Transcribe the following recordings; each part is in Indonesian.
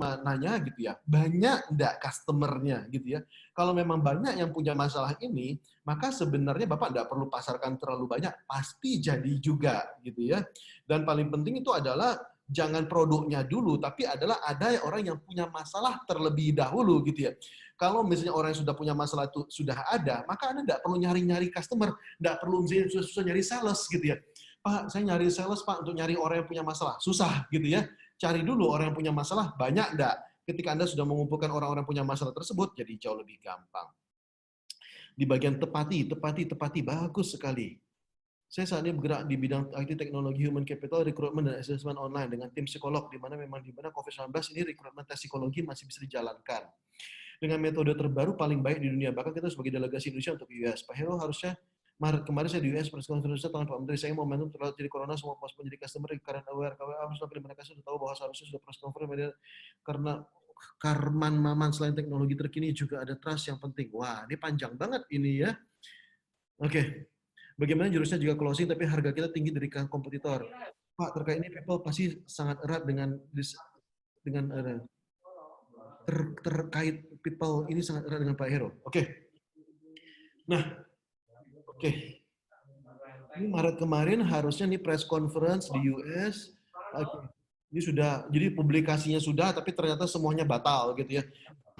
nanya gitu ya, banyak enggak customer-nya gitu ya. Kalau memang banyak yang punya masalah ini, maka sebenarnya Bapak enggak perlu pasarkan terlalu banyak, pasti jadi juga gitu ya. Dan paling penting itu adalah jangan produknya dulu, tapi adalah ada orang yang punya masalah terlebih dahulu gitu ya. Kalau misalnya orang yang sudah punya masalah itu sudah ada, maka Anda enggak perlu nyari-nyari customer, enggak perlu susah-susah nyari sales gitu ya. Pak, saya nyari sales Pak untuk nyari orang yang punya masalah. Susah gitu ya. Cari dulu orang yang punya masalah, banyak enggak? Ketika Anda sudah mengumpulkan orang-orang punya masalah tersebut, jadi jauh lebih gampang. Di bagian tepati, bagus sekali. Saya saat ini bergerak di bidang IT teknologi human capital, recruitment dan assessment online dengan tim psikolog, di mana COVID-19 ini recruitment tes psikologi masih bisa dijalankan. Dengan metode terbaru paling baik di dunia. Bahkan kita sebagai delegasi Indonesia untuk US. Pak Hero harusnya Maret kemarin saya di US press conference tangan Pak Menteri, saya momentum terlalu jadi corona semua pos menjadi customer current aware KWA harus mereka sudah tahu bahwa seharusnya sudah press conference karena karman maman selain teknologi terkini juga ada trust yang penting. Wah, ini panjang banget ini ya. Oke. Bagaimana jurusnya juga closing tapi harga kita tinggi dari kompetitor. Pak, terkait ini people pasti sangat erat dengan terkait people ini sangat erat dengan Pak Hero. Oke. Nah, oke. Ini Maret kemarin harusnya nih press conference di US. Ini sudah, jadi publikasinya sudah, tapi ternyata semuanya batal gitu ya.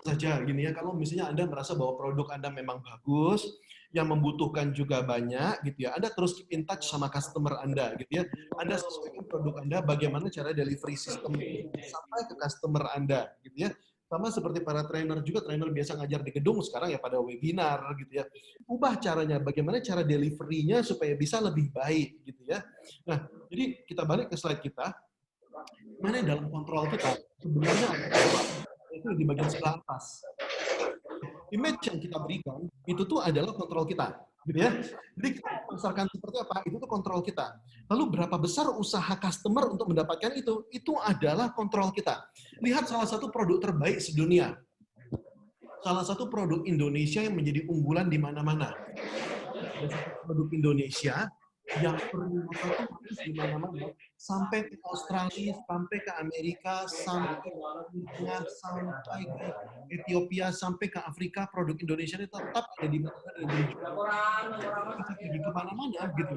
Saja gini ya, kalau misalnya Anda merasa bahwa produk Anda memang bagus, yang membutuhkan juga banyak gitu ya, Anda terus keep in touch sama customer Anda gitu ya. Anda sesuaikan produk Anda bagaimana cara delivery system sampai ke customer Anda gitu ya. Sama seperti para trainer juga, trainer biasa ngajar di gedung, sekarang ya pada webinar gitu ya. Ubah caranya, bagaimana cara delivery-nya supaya bisa lebih baik gitu ya. Nah, jadi kita balik ke slide kita. Mana yang dalam kontrol kita? Sebenarnya itu di bagian sebelah atas. Image yang kita berikan itu tuh adalah kontrol kita, gitu ya. Jadi kita pasarkan seperti apa, itu tuh kontrol kita. Lalu berapa besar usaha customer untuk mendapatkan itu adalah kontrol kita. Lihat salah satu produk terbaik sedunia, salah satu produk Indonesia yang menjadi unggulan di mana-mana. Produk Indonesia yang permintaan di mana-mana, sampai ke Australia, sampai ke Amerika, sampai ke India, sampai ke Ethiopia, sampai ke Afrika, produk Indonesia ini tetap ada di mana-mana dan dijual. Kita pergi kemana-mana gitu.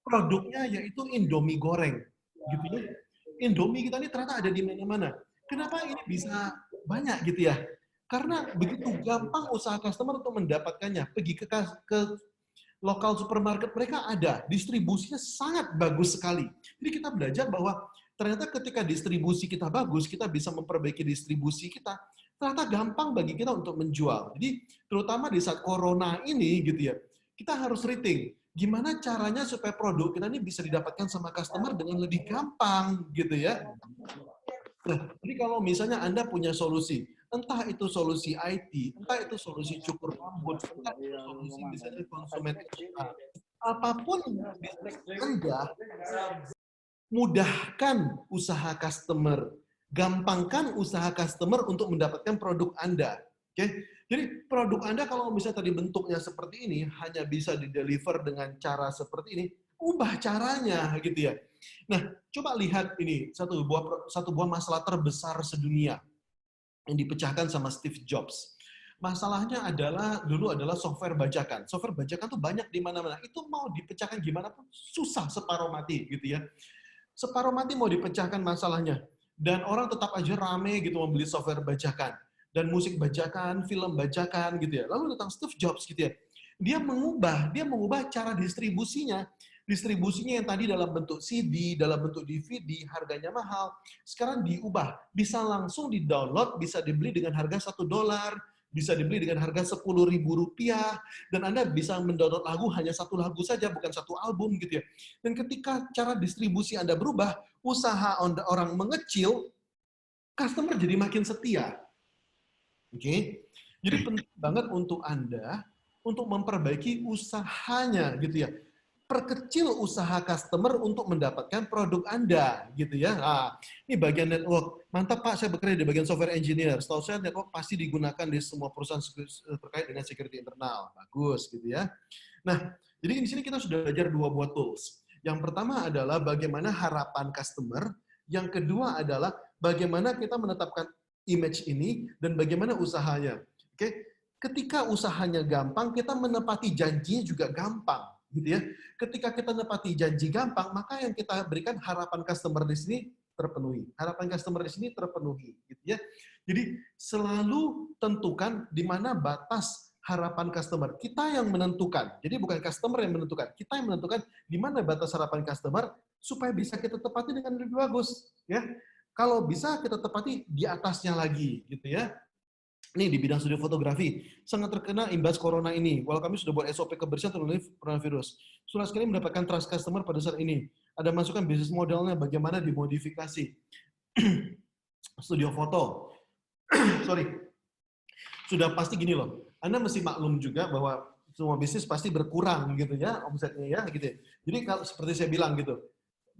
Produknya yaitu Indomie goreng, gitu ya. Indomie kita ini ternyata ada di mana-mana. Kenapa ini bisa banyak gitu ya? Karena begitu gampang usaha customer untuk mendapatkannya. Pergi ke lokal supermarket mereka ada, distribusinya sangat bagus sekali. Jadi kita belajar bahwa ternyata ketika distribusi kita bagus, kita bisa memperbaiki distribusi kita, ternyata gampang bagi kita untuk menjual. Jadi terutama di saat corona ini gitu ya, kita harus rating. Gimana caranya supaya produk kita ini bisa didapatkan sama customer dengan lebih gampang gitu ya. Nah, jadi kalau misalnya Anda punya solusi, entah itu solusi IT, entah itu solusi cukur rambut, entah itu solusi misalnya konsumen apapun bisnis Anda, mudahkan usaha customer, gampangkan usaha customer untuk mendapatkan produk Anda. Oke, jadi produk Anda kalau misalnya tadi bentuknya seperti ini, hanya bisa dideliver dengan cara seperti ini, ubah caranya gitu ya. Nah, coba lihat ini satu buah masalah terbesar sedunia yang dipecahkan sama Steve Jobs. Masalahnya dulu adalah software bajakan. Software bajakan tuh banyak di mana-mana. Itu mau dipecahkan gimana pun susah separuh mati gitu ya. Separuh mati mau dipecahkan masalahnya. Dan orang tetap aja rame gitu membeli software bajakan. Dan musik bajakan, film bajakan gitu ya. Lalu datang Steve Jobs gitu ya. Dia mengubah cara distribusinya. Distribusinya yang tadi dalam bentuk CD, dalam bentuk DVD, harganya mahal. Sekarang diubah. Bisa langsung di-download, bisa dibeli dengan harga $1, bisa dibeli dengan harga Rp10.000, dan Anda bisa mendownload lagu hanya satu lagu saja, bukan satu album gitu ya. Dan ketika cara distribusi Anda berubah, usaha orang mengecil, customer jadi makin setia. Oke? Jadi penting banget untuk Anda untuk memperbaiki usahanya gitu ya. Perkecil usaha customer untuk mendapatkan produk Anda gitu ya. Nah, ini bagian network. Mantap Pak, saya bekerja di bagian software engineer. Setahu saya network pasti digunakan di semua perusahaan terkait dengan security internal. Bagus gitu ya. Nah, jadi di sini kita sudah belajar 2 buah tools. Yang pertama adalah bagaimana harapan customer, yang kedua adalah bagaimana kita menetapkan image ini dan bagaimana usahanya. Oke, ketika usahanya gampang, kita menepati janjinya juga gampang, gitu ya. Ketika kita menepati janji gampang, maka yang kita berikan harapan customer di sini terpenuhi. Harapan customer di sini terpenuhi, gitu ya. Jadi selalu tentukan di mana batas harapan customer. Kita yang menentukan. Jadi bukan customer yang menentukan. Kita yang menentukan di mana batas harapan customer supaya bisa kita tepati dengan lebih bagus, ya. Kalau bisa kita tepati di atasnya lagi, gitu ya. Nih di bidang studio fotografi sangat terkena imbas corona ini. Walau kami sudah buat SOP kebersihan terhadap coronavirus, sulit sekali mendapatkan trust customer pada saat ini. Ada masukan bisnis modelnya bagaimana dimodifikasi studio foto. Sorry, sudah pasti gini loh. Anda mesti maklum juga bahwa semua bisnis pasti berkurang gitu ya omsetnya ya gitu ya. Jadi kalau seperti saya bilang gitu,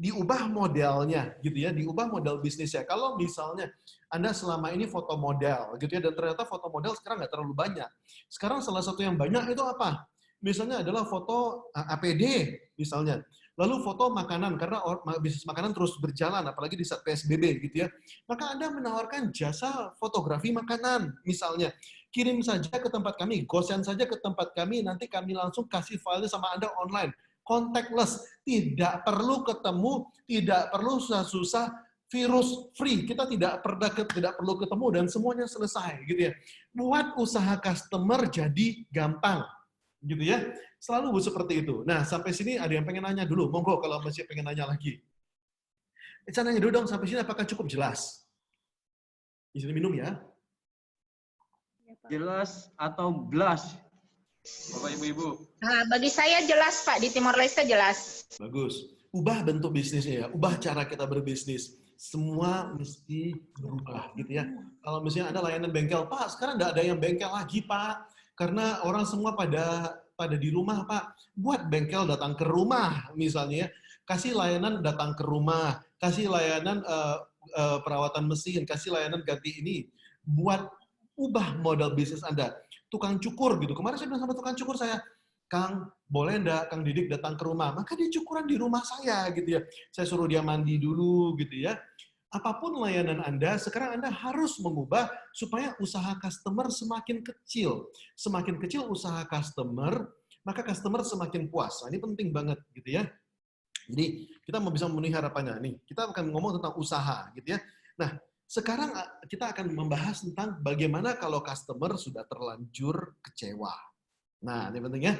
diubah modelnya gitu ya, diubah model bisnisnya. Kalau misalnya Anda selama ini foto model gitu ya, dan ternyata foto model sekarang nggak terlalu banyak. Sekarang salah satu yang banyak itu apa? Misalnya adalah foto APD misalnya. Lalu foto makanan, karena bisnis makanan terus berjalan, apalagi di saat PSBB gitu ya. Maka Anda menawarkan jasa fotografi makanan misalnya. Kirim saja ke tempat kami, gosen saja ke tempat kami, nanti kami langsung kasih filenya sama Anda online. Contactless, tidak perlu ketemu, tidak perlu susah-susah, virus free. Kita tidak perlu ketemu dan semuanya selesai gitu ya. Buat usaha customer jadi gampang gitu ya. Selalu seperti itu. Nah, sampai sini ada yang pengen nanya dulu. Monggo kalau masih pengen nanya lagi. Saya nanya dulu dong, sampai sini apakah cukup jelas? Izin minum ya. Jelas atau blas? Bapak Ibu-ibu. Nah, bagi saya jelas Pak, di Timor Leste jelas. Bagus. Ubah bentuk bisnisnya ya, ubah cara kita berbisnis. Semua mesti berubah gitu ya. Kalau misalnya ada layanan bengkel, Pak, sekarang nggak ada yang bengkel lagi Pak, karena orang semua pada di rumah Pak. Buat bengkel datang ke rumah misalnya, kasih layanan datang ke rumah, kasih layanan perawatan mesin, kasih layanan ganti ini. Buat ubah model bisnis Anda. Tukang cukur gitu. Kemarin saya bilang sama tukang cukur saya, Kang, boleh enggak Kang Didik datang ke rumah? Maka dia cukuran di rumah saya gitu ya. Saya suruh dia mandi dulu gitu ya. Apapun layanan Anda, sekarang Anda harus mengubah supaya usaha customer semakin kecil. Semakin kecil usaha customer, maka customer semakin puas. Nah, ini penting banget gitu ya. Jadi kita mau bisa memenuhi harapannya. Nih, kita akan ngomong tentang usaha gitu ya. Nah, sekarang kita akan membahas tentang bagaimana kalau customer sudah terlanjur kecewa. Nah, ini penting ya.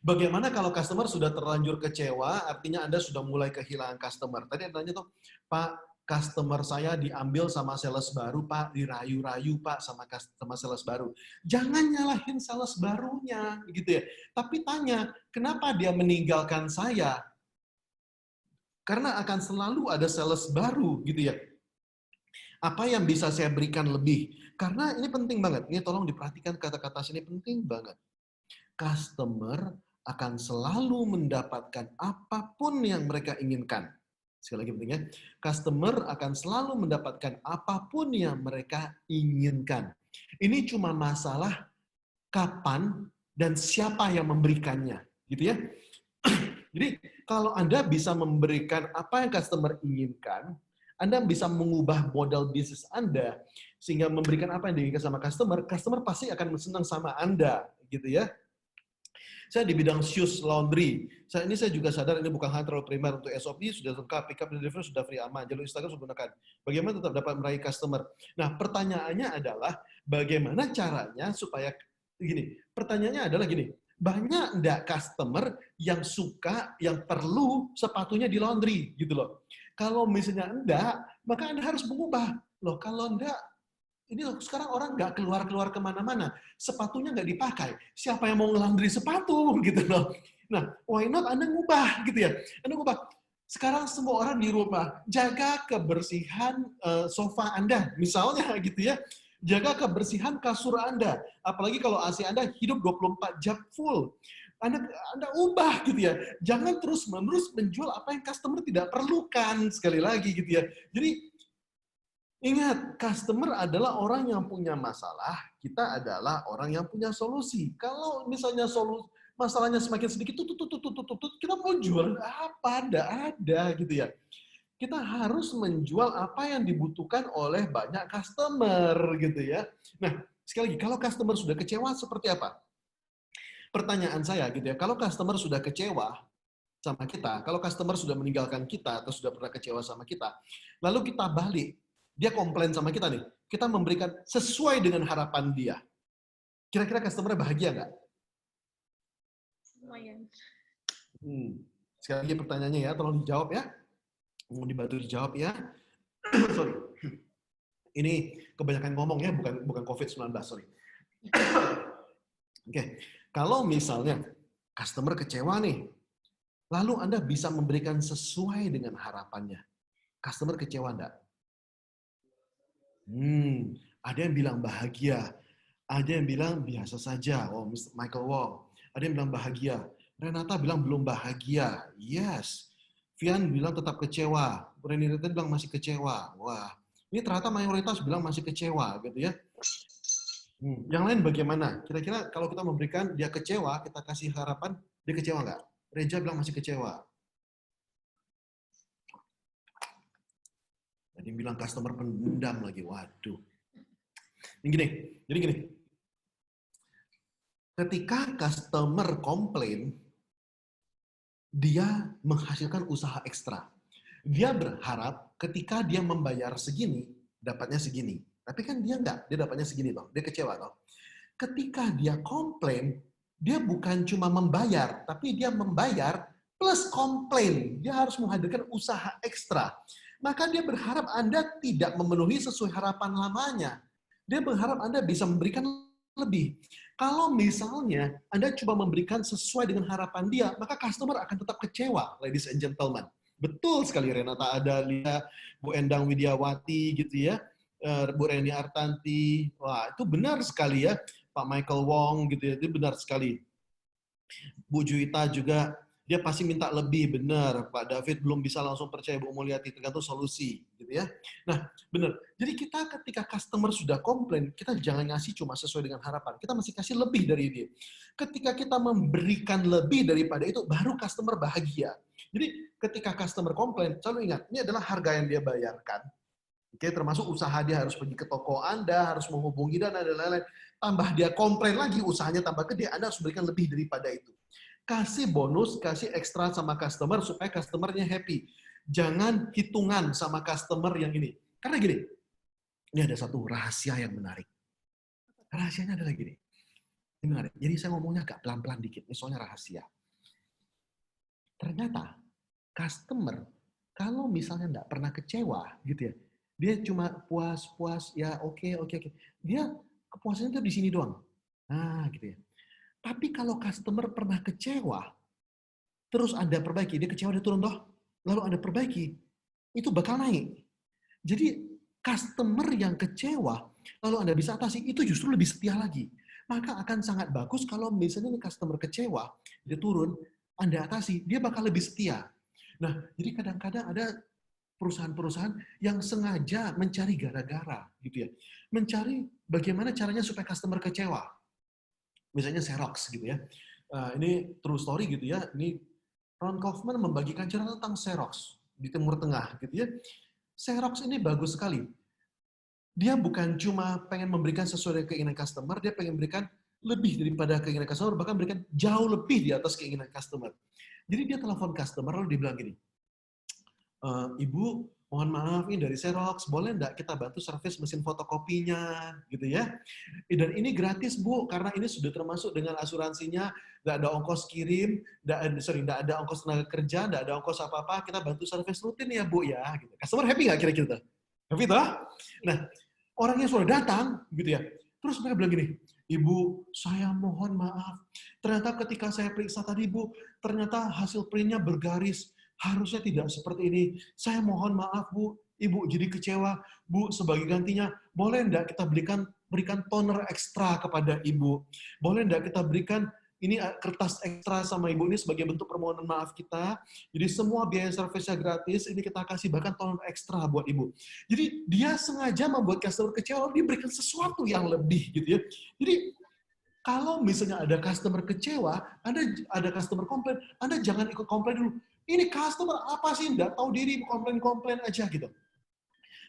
Bagaimana kalau customer sudah terlanjur kecewa, artinya Anda sudah mulai kehilangan customer. Tadi ada nanya tuh, Pak, customer saya diambil sama sales baru, Pak, dirayu-rayu, Pak, sama sales baru. Jangan nyalahin sales barunya, gitu ya. Tapi tanya, kenapa dia meninggalkan saya? Karena akan selalu ada sales baru, gitu ya. Apa yang bisa saya berikan lebih? Karena ini penting banget. Ini tolong diperhatikan kata-kata sini penting banget. Customer akan selalu mendapatkan apapun yang mereka inginkan. Sekali lagi pentingnya, customer akan selalu mendapatkan apapun yang mereka inginkan. Ini cuma masalah kapan dan siapa yang memberikannya, gitu ya. Jadi kalau Anda bisa memberikan apa yang customer inginkan, Anda bisa mengubah modal bisnis Anda sehingga memberikan apa yang diinginkan sama customer, customer pasti akan senang sama Anda, gitu ya. Saya di bidang shoes laundry. Saya juga sadar ini bukan hal terlalu primer untuk SOP sudah lengkap, pick up dan delivery sudah free aman, jalur Instagram sudah gunakan. Bagaimana tetap dapat meraih customer? Nah, pertanyaannya adalah bagaimana caranya supaya gini. Pertanyaannya adalah gini. Banyak enggak customer yang suka, yang perlu sepatunya di laundry gitu loh. Kalau misalnya enggak, maka Anda harus mengubah. Loh, kalau enggak, ini sekarang orang nggak keluar-keluar kemana-mana, sepatunya nggak dipakai. Siapa yang mau ngelandri sepatu gitu loh? Nah, why not Anda ngubah gitu ya? Anda ngubah. Sekarang semua orang di rumah jaga kebersihan sofa Anda, misalnya gitu ya. Jaga kebersihan kasur Anda, apalagi kalau AC Anda hidup 24 jam full. Anda ubah gitu ya. Jangan terus-menerus menjual apa yang customer tidak perlukan, sekali lagi gitu ya. Jadi ingat, customer adalah orang yang punya masalah, kita adalah orang yang punya solusi. Kalau misalnya masalahnya semakin sedikit, kita mau jual apa? Ada gitu ya. Kita harus menjual apa yang dibutuhkan oleh banyak customer gitu ya. Nah, sekali lagi, kalau customer sudah kecewa seperti apa? Pertanyaan saya gitu ya, kalau customer sudah kecewa sama kita, kalau customer sudah meninggalkan kita atau sudah pernah kecewa sama kita, lalu kita balik, dia komplain sama kita nih, kita memberikan sesuai dengan harapan dia. Kira-kira customer bahagia nggak? Lumayan. Sekali lagi pertanyaannya ya, tolong dijawab ya. Mau dibantu dijawab ya. Sorry. Ini kebanyakan ngomong ya, bukan COVID-19, sorry. Oke. Kalau misalnya customer kecewa nih, lalu Anda bisa memberikan sesuai dengan harapannya. Customer kecewa enggak? Ada yang bilang bahagia, ada yang bilang biasa saja. Oh, Mr. Michael Wong. Ada yang bilang bahagia. Renata bilang belum bahagia. Yes. Vian bilang tetap kecewa. Renata bilang masih kecewa. Wah, ini ternyata mayoritas bilang masih kecewa, gitu ya. Yang lain bagaimana? Kira-kira kalau kita memberikan dia kecewa, kita kasih harapan, dia kecewa nggak? Reja bilang masih kecewa. Ada yang bilang customer pendam lagi. Waduh. Jadi gini. Ketika customer komplain, dia menghasilkan usaha ekstra. Dia berharap ketika dia membayar segini, dapatnya segini. Tapi kan dia enggak, dia dapatnya segini toh, dia kecewa toh. Ketika dia komplain, dia bukan cuma membayar, tapi dia membayar plus komplain. Dia harus menghadirkan usaha ekstra. Maka dia berharap Anda tidak memenuhi sesuai harapan lamanya. Dia berharap Anda bisa memberikan lebih. Kalau misalnya Anda coba memberikan sesuai dengan harapan dia, maka customer akan tetap kecewa, ladies and gentlemen. Betul sekali Renata Adalia, Bu Endang Widiawati gitu ya. Bu Reni Artanti, wah itu benar sekali ya, Pak Michael Wong gitu ya, itu benar sekali. Bu Juwita juga, dia pasti minta lebih, benar. Pak David belum bisa langsung percaya Bu Mulyati, tergantung solusi, gitu ya. Nah, benar. Jadi kita ketika customer sudah komplain, kita jangan ngasih cuma sesuai dengan harapan, kita mesti kasih lebih dari dia. Ketika kita memberikan lebih daripada itu, baru customer bahagia. Jadi ketika customer komplain, selalu ingat, ini adalah harga yang dia bayarkan. Oke, termasuk usaha dia harus pergi ke toko Anda, harus menghubungi dan lain-lain. Tambah dia komplain lagi, usahanya tambah gede, Anda harus berikan lebih daripada itu. Kasih bonus, kasih ekstra sama customer supaya customernya happy. Jangan hitungan sama customer yang ini. Karena gini, ini ada satu rahasia yang menarik. Rahasianya adalah gini. Ini menarik. Jadi saya ngomongnya agak pelan-pelan dikit, ini soalnya rahasia. Ternyata customer kalau misalnya nggak pernah kecewa gitu ya, dia cuma puas-puas, ya oke. Dia kepuasannya tuh di sini doang. Nah, gitu ya. Tapi kalau customer pernah kecewa, terus Anda perbaiki, dia kecewa, dia turun toh, lalu Anda perbaiki, itu bakal naik. Jadi customer yang kecewa, lalu Anda bisa atasi, itu justru lebih setia lagi. Maka akan sangat bagus kalau misalnya customer kecewa, dia turun, Anda atasi, dia bakal lebih setia. Nah, jadi kadang-kadang ada perusahaan-perusahaan yang sengaja mencari gara-gara, gitu ya. Mencari bagaimana caranya supaya customer kecewa. Misalnya Xerox, gitu ya. Ini true story gitu ya. Ini Ron Kaufman membagikan cerita tentang Xerox di Timur Tengah, gitu ya. Xerox ini bagus sekali. Dia bukan cuma pengen memberikan sesuai dengan keinginan customer, dia pengen memberikan lebih daripada keinginan customer, bahkan memberikan jauh lebih di atas keinginan customer. Jadi dia telepon customer, lalu dia bilang gini, Ibu, mohon maaf ini dari Xerox, boleh nggak kita bantu servis mesin fotokopinya, gitu ya? Dan ini gratis Bu, karena ini sudah termasuk dengan asuransinya, nggak ada ongkos kirim, nggak ada ongkos tenaga kerja, nggak ada ongkos apa-apa, kita bantu servis rutin ya Bu ya. Gitu. Customer happy nggak kira-kira? Happy toh? Nah, orangnya sudah datang, gitu ya. Terus mereka bilang gini, Ibu, saya mohon maaf. Ternyata ketika saya periksa tadi Bu, ternyata hasil printnya bergaris. Harusnya tidak seperti ini. Saya mohon maaf Bu, Ibu jadi kecewa. Bu, sebagai gantinya, boleh enggak kita berikan toner ekstra kepada Ibu? Boleh enggak kita berikan ini kertas ekstra sama Ibu ini sebagai bentuk permohonan maaf kita. Jadi semua biaya servisnya gratis, ini kita kasih bahkan toner ekstra buat Ibu. Jadi dia sengaja membuat customer kecewa, dia berikan sesuatu yang lebih gitu ya. Jadi Kalau misalnya ada customer kecewa, ada customer komplain, Anda jangan ikut komplain dulu. Ini customer apa sih? Nggak tahu diri, komplain-komplain aja gitu.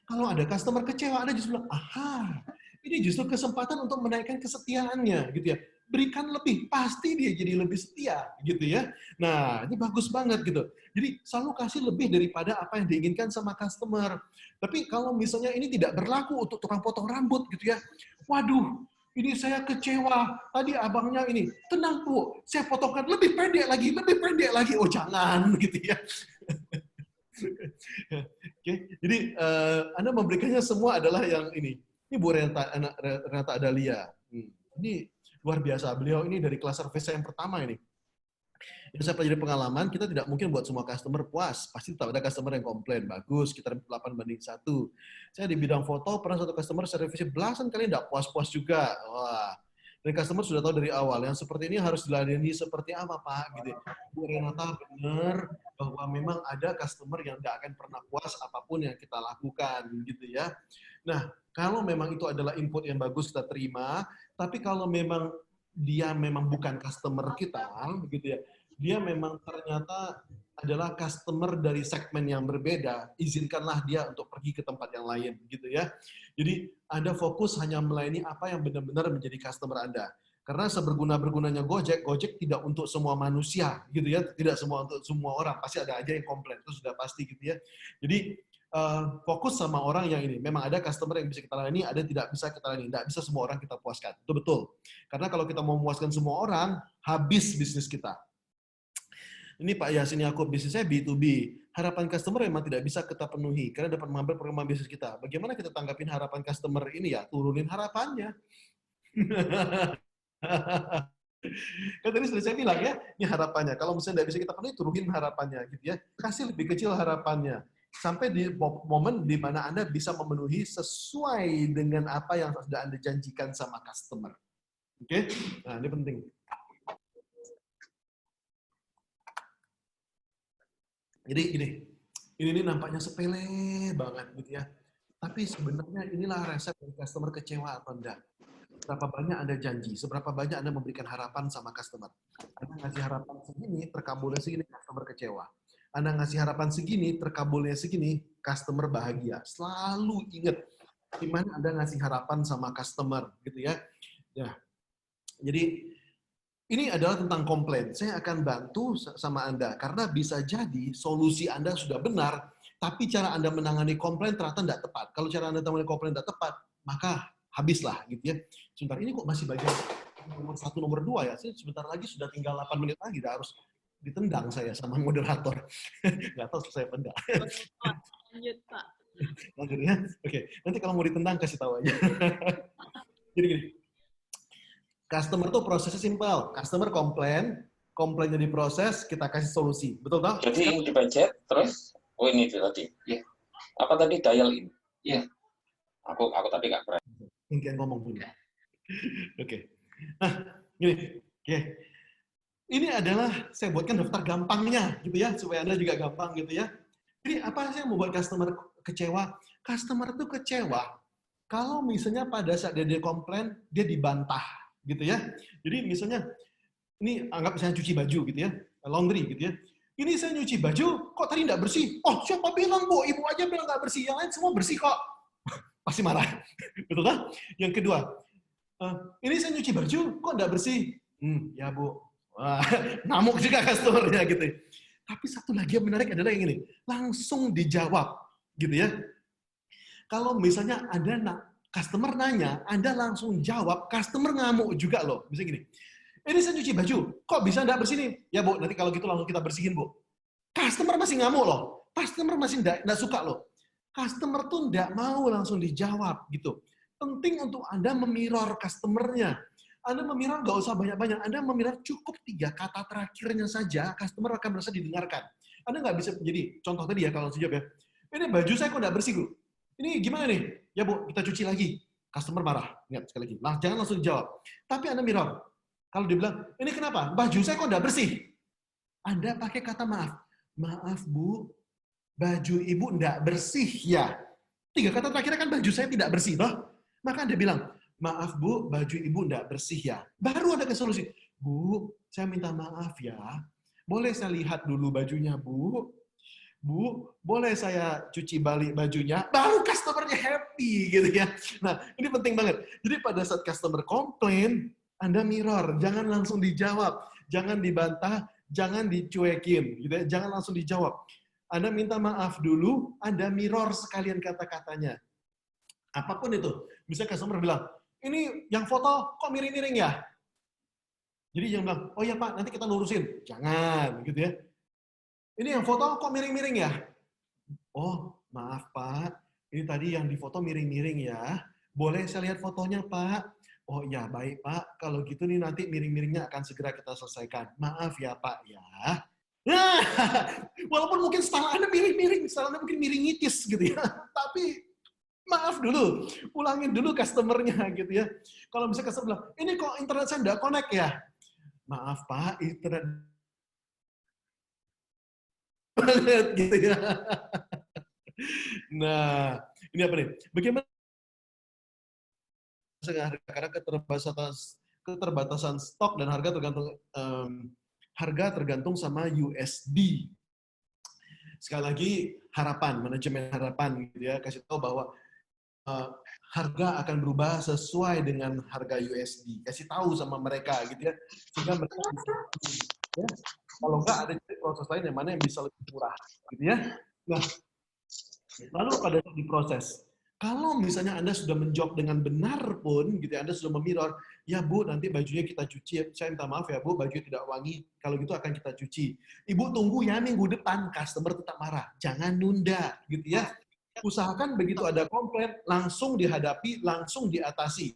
Kalau ada customer kecewa, Anda justru bilang, aha, ini justru kesempatan untuk menaikkan kesetiaannya, gitu ya. Berikan lebih, pasti dia jadi lebih setia, gitu ya. Nah, ini bagus banget gitu. Jadi selalu kasih lebih daripada apa yang diinginkan sama customer. Tapi kalau misalnya ini tidak berlaku untuk tukang potong rambut, gitu ya. Waduh, ini saya kecewa. Tadi abangnya ini, tenang Bu, saya potongkan lebih pendek lagi, lebih pendek lagi. Oh jangan, gitu ya. Oke, jadi Anda memberikannya semua adalah yang ini. Ini Bu Renata Adalia. Ini luar biasa. Beliau ini dari kelas service saya yang pertama ini. Yang saya pelajari pengalaman, kita tidak mungkin buat semua customer puas. Pasti tetap ada customer yang komplain. Bagus, kita 8:1. Saya di bidang foto, pernah satu customer saya revisi belasan kali tidak puas-puas juga. Wah, dan customer sudah tahu dari awal, yang seperti ini harus diladeni seperti apa Pak? Gitu. Bu Renata benar bahwa memang ada customer yang tidak akan pernah puas apapun yang kita lakukan. Gitu ya. Nah, kalau memang itu adalah input yang bagus kita terima, tapi kalau memang dia memang bukan customer kita, begitu ya, dia memang ternyata adalah customer dari segmen yang berbeda, izinkanlah dia untuk pergi ke tempat yang lain, gitu ya. Jadi Anda fokus hanya melayani apa yang benar-benar menjadi customer Anda. Karena seberguna-bergunanya Gojek, Gojek tidak untuk semua manusia, gitu ya, tidak semua untuk semua orang, pasti ada aja yang komplain, itu sudah pasti, gitu ya. Jadi fokus sama orang yang ini. Memang ada customer yang bisa kita layani, ada yang tidak bisa kita layani. Tidak bisa semua orang kita puaskan. Itu betul. Karena kalau kita mau memuaskan semua orang, habis bisnis kita. Ini Pak Yasin Yakub, bisnis saya B2B. Harapan customer memang tidak bisa kita penuhi, karena dapat mengambil program bisnis kita. Bagaimana kita tanggapin harapan customer ini ya? Turunin harapannya. Kan tadi sudah saya bilang ya, ini harapannya. Kalau misalnya tidak bisa kita penuhi, turunin harapannya. Gitu ya. Kasih lebih kecil harapannya. Sampai di momen di mana Anda bisa memenuhi sesuai dengan apa yang sudah Anda janjikan sama customer. Oke? Nah, ini penting. Jadi ini nampaknya sepele banget gitu ya. Tapi sebenarnya inilah resep dari customer kecewa atau enggak. Seberapa banyak Anda janji, seberapa banyak Anda memberikan harapan sama customer. Anda ngasih harapan segini, terkabulnya segini, customer kecewa. Anda ngasih harapan segini, terkabulnya segini, customer bahagia. Selalu ingat di mana Anda ngasih harapan sama customer gitu ya. Ya. Jadi ini adalah tentang komplain. Saya akan bantu sama Anda karena bisa jadi solusi Anda sudah benar, tapi cara Anda menangani komplain ternyata tidak tepat. Kalau cara Anda menangani komplain tidak tepat, maka habislah gitu ya. Sebentar ini kok masih bagian nomor 1, nomor 2 ya. Sebentar lagi sudah tinggal 8 menit lagi, dah harus ditendang saya sama moderator. Nggak tahu saya pendang. Lanjut Pak. Lanjut ya. Oke, nanti kalau mau ditendang kasih tahu aja. Jadi gini. Customer tuh prosesnya simpel. Customer komplainnya diproses, kita kasih solusi. Betul tak? Jadi ini dipencet, terus, oh ini tadi. Ya. Apa tadi dial ini? Iya. Aku tadi nggak berani. Ingin ngomong punya. Oke. Nah, gini. Oke. Ini adalah saya buatkan daftar gampangnya, gitu ya, supaya Anda juga gampang, gitu ya. Jadi apa sih yang membuat customer kecewa? Customer tuh kecewa kalau misalnya pada saat dia komplain, dia dibantah. Gitu ya. Jadi misalnya ini anggap saya cuci baju gitu ya, laundry gitu ya. Ini saya nyuci baju, kok tadi nggak bersih? Oh, siapa bilang Bu? Ibu aja bilang nggak bersih, yang lain semua bersih kok. Pasti marah, betul kan? Yang kedua, ini saya nyuci baju, kok nggak bersih? Ya Bu. Wah, ngamuk juga customernya gitu. Tapi satu lagi yang menarik adalah yang ini, langsung dijawab, gitu ya. Kalau misalnya ada customer nanya, Anda langsung jawab, customer ngamuk juga loh. Bisa gini, ini saya cuci baju, kok bisa enggak bersih nih? Ya Bu, nanti kalau gitu langsung kita bersihin Bu. Customer masih ngamuk loh, customer masih enggak suka loh. Customer tuh enggak mau langsung dijawab gitu. Penting untuk Anda memirror customernya. Anda memirror nggak usah banyak-banyak, Anda memirror cukup 3 kata terakhirnya saja, customer akan merasa didengarkan. Anda nggak bisa, jadi contoh tadi ya kalau langsung jawab ya, ini baju saya kok enggak bersih Bu? Ini gimana nih? Ya Bu, kita cuci lagi. Customer marah. Ingat sekali lagi. Jangan langsung dijawab. Tapi Anda mirror. Kalau dia bilang, ini kenapa? Baju saya kok nggak bersih? Anda pakai kata maaf. Maaf Bu, baju Ibu nggak bersih ya. 3 kata terakhirnya kan baju saya tidak bersih. Loh. Maka Anda bilang, maaf Bu, baju Ibu nggak bersih ya. Baru ada solusi. Bu, saya minta maaf ya. Boleh saya lihat dulu bajunya Bu? Bu, boleh saya cuci balik bajunya? Baru customer-nya happy gitu ya. Nah, ini penting banget. Jadi pada saat customer komplain, Anda mirror, jangan langsung dijawab, jangan dibantah, jangan dicuekin, gitu ya. Jangan langsung dijawab. Anda minta maaf dulu, Anda mirror sekalian kata-katanya. Apapun itu. Misalnya customer bilang, ini yang foto kok miring-miring ya? Jadi jangan bilang, oh ya Pak, nanti kita lurusin. Jangan, gitu ya. Ini yang foto kok miring-miring ya? Oh, maaf Pak, ini tadi yang difoto miring-miring ya. Boleh saya lihat fotonya Pak? Oh ya, baik Pak. Kalau gitu nih nanti miring-miringnya akan segera kita selesaikan. Maaf ya Pak ya. Nah, walaupun mungkin style Anda miring-miring, style Anda mungkin miringitis gitu ya. Tapi maaf dulu, ulangin dulu customer-nya gitu ya. Kalau misalnya customer bilang, ini kok internet saya nggak connect ya? Maaf Pak, internet banget gitu ya. Nah, ini apa nih? Bagaimana karena keterbatasan stok dan harga tergantung sama USD. Sekali lagi harapan, manajemen harapan gitu ya, kasih tahu bahwa harga akan berubah sesuai dengan harga USD. Kasih tahu sama mereka gitu ya, sehingga mereka bisa ya. Kalau enggak ada proses lain yang mana yang bisa lebih murah gitu ya. Nah, lalu pada saat diproses, kalau misalnya Anda sudah menjawab dengan benar pun, gitu ya, Anda sudah memirror, ya Bu, nanti bajunya kita cuci. Saya minta maaf ya Bu, baju tidak wangi. Kalau gitu akan kita cuci. Ibu tunggu ya minggu depan, customer tetap marah. Jangan nunda, gitu ya. Usahakan begitu ada komplain, langsung dihadapi, langsung diatasi.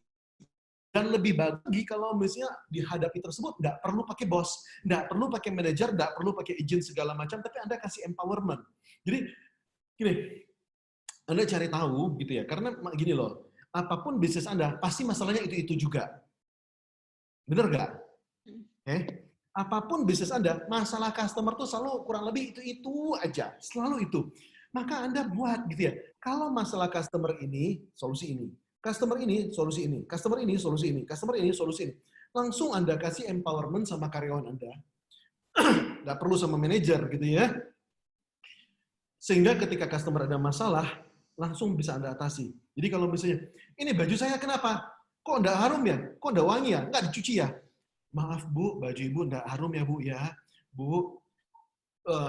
Dan lebih bagus lagi kalau misalnya dihadapi tersebut, nggak perlu pakai bos, nggak perlu pakai manajer, nggak perlu pakai izin segala macam, tapi Anda kasih empowerment. Jadi, gini, Anda cari tahu gitu ya, karena gini loh, apapun bisnis Anda, pasti masalahnya itu-itu juga. Bener nggak? Apapun bisnis Anda, masalah customer tuh selalu kurang lebih itu-itu aja, selalu itu. Maka Anda buat gitu ya, kalau masalah customer ini, solusi ini. Customer ini, solusi ini. Customer ini, solusi ini. Customer ini, solusi ini. Langsung Anda kasih empowerment sama karyawan Anda. Nggak perlu sama manajer gitu ya. Sehingga ketika customer ada masalah, langsung bisa Anda atasi. Jadi kalau misalnya, ini baju saya kenapa? Kok nggak harum ya? Kok nggak wangi ya? Nggak dicuci ya? Maaf Bu, baju Ibu nggak harum ya Bu ya. Bu,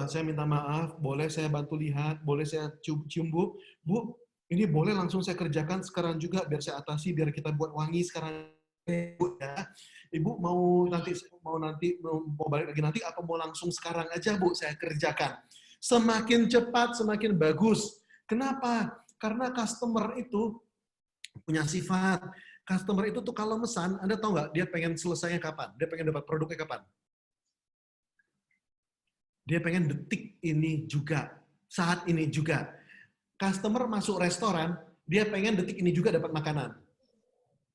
saya minta maaf, boleh saya bantu lihat, boleh saya cium Bu? Bu, ini boleh langsung saya kerjakan sekarang juga, biar saya atasi, biar kita buat wangi sekarang Bu ya. Ibu mau balik lagi nanti, atau mau langsung sekarang aja Bu, saya kerjakan. Semakin cepat, semakin bagus. Kenapa? Karena customer itu punya sifat. Customer itu tuh kalau mesan, Anda tahu nggak dia pengen selesainya kapan? Dia pengen dapat produknya kapan? Dia pengen detik ini juga, saat ini juga. Customer masuk restoran, dia pengen detik ini juga dapat makanan.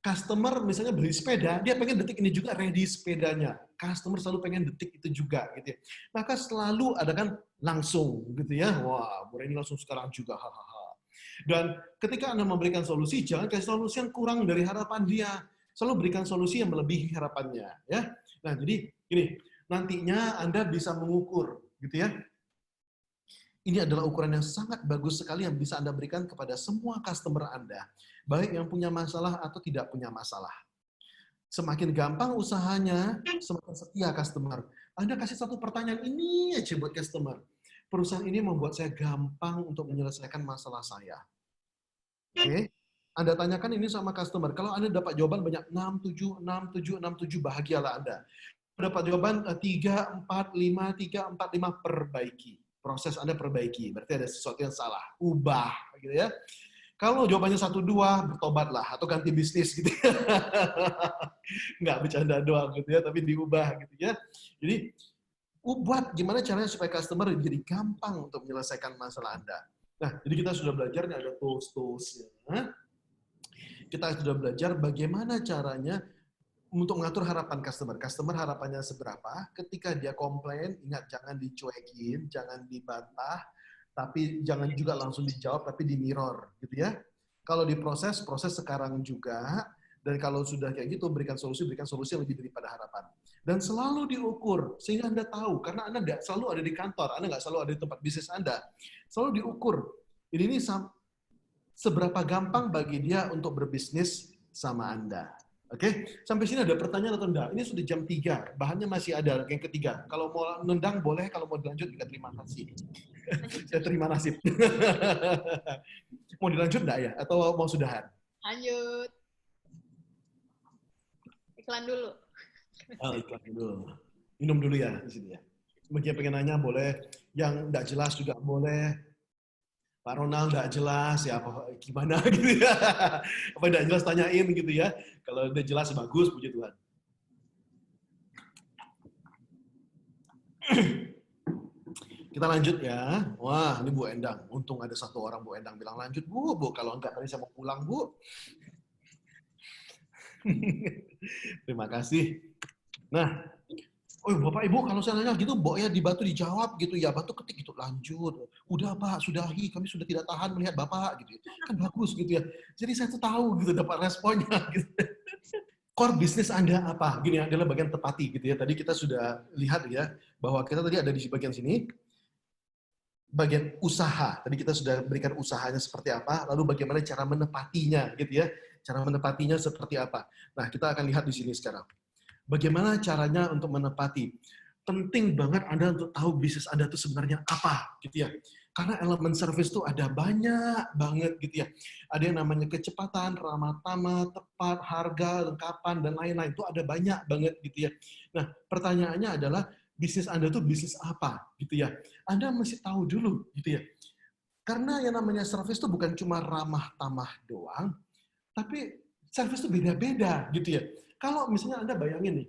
Customer misalnya beli sepeda, dia pengen detik ini juga ready sepedanya. Customer selalu pengen detik itu juga, gitu ya. Maka selalu ada kan langsung, gitu ya. Wah, ini langsung sekarang juga, hahaha. Dan ketika Anda memberikan solusi, jangan kasih solusi yang kurang dari harapan dia. Selalu berikan solusi yang melebihi harapannya, ya. Nah, jadi gini, nantinya Anda bisa mengukur, gitu ya. Ini adalah ukuran yang sangat bagus sekali yang bisa Anda berikan kepada semua customer Anda, baik yang punya masalah atau tidak punya masalah. Semakin gampang usahanya, semakin setia customer. Anda kasih satu pertanyaan ini aja buat customer. Perusahaan ini membuat saya gampang untuk menyelesaikan masalah saya. Oke? Anda tanyakan ini sama customer. Kalau Anda dapat jawaban banyak 67, 67, 67, bahagialah Anda. Dapat jawaban 3, 4, 5, 3, 4, 5, perbaiki. Proses Anda perbaiki. Berarti ada sesuatu yang salah. Ubah. Gitu ya. Kalau jawabannya 1, 2, bertobatlah. Atau ganti bisnis. Gitu ya. Nggak bercanda doang. Gitu ya, tapi diubah. Gitu ya. Jadi, buat gimana caranya supaya customer jadi gampang untuk menyelesaikan masalah Anda. Nah, jadi kita sudah belajar, ini ada tools-toolsnya. Kita sudah belajar bagaimana caranya untuk mengatur harapan customer. Customer harapannya seberapa, ketika dia komplain, ingat jangan dicuekin, jangan dibantah, tapi jangan juga langsung dijawab, tapi di mirror, gitu ya. Kalau diproses, proses sekarang juga, Dan kalau sudah kayak gitu, berikan solusi yang lebih daripada harapan. Dan selalu diukur, sehingga Anda tahu, karena Anda nggak selalu ada di kantor, Anda nggak selalu ada di tempat bisnis Anda. Selalu diukur, ini seberapa gampang bagi dia untuk berbisnis sama Anda. Oke, sampai sini ada pertanyaan atau enggak? Ini sudah jam 3, bahannya masih ada, yang ketiga. Kalau mau nendang boleh, kalau mau dilanjut juga terima kasih. Saya terima nasib. Mau dilanjut enggak ya? Atau mau sudahan? Lanjut. Iklan dulu. Oh, iklan dulu. Minum dulu ya di sini ya. Bagi yang pengen nanya boleh, yang enggak jelas juga boleh. Pak Ronald enggak jelas ya apa gimana gitu ya. Apa enggak jelas tanyain gitu ya. Kalau udah jelas bagus, puji Tuhan. Kita lanjut ya. Wah, ini Bu Endang. Untung ada satu orang Bu Endang bilang lanjut, Bu. Kalau enggak tadi saya mau pulang, Bu. Terima kasih. Nah, oh Bapak Ibu kalau saya nanya gitu, ya dibantu dijawab gitu ya, bantu ketik gitu, lanjut. Udah Pak, sudahi, kami sudah tidak tahan melihat Bapak gitu. Kan bagus gitu ya. Jadi saya tuh tahu gitu dapat responnya gitu. Core bisnis Anda apa? Gini adalah bagian tepati gitu ya. Tadi kita sudah lihat ya bahwa kita tadi ada di bagian sini. Bagian usaha. Tadi kita sudah berikan usahanya seperti apa, lalu bagaimana cara menepatinya gitu ya. Cara menepatinya seperti apa. Nah, kita akan lihat di sini sekarang. Bagaimana caranya untuk menepati? Penting banget Anda untuk tahu bisnis Anda itu sebenarnya apa, gitu ya. Karena elemen service itu ada banyak banget, gitu ya. Ada yang namanya kecepatan, ramah tamah, tepat, harga, lengkapan, dan lain-lain. Itu ada banyak banget, gitu ya. Nah, pertanyaannya adalah, bisnis Anda itu bisnis apa, gitu ya. Anda mesti tahu dulu, gitu ya. Karena yang namanya service itu bukan cuma ramah tamah doang, tapi service itu beda-beda, gitu ya. Kalau misalnya Anda bayangin nih,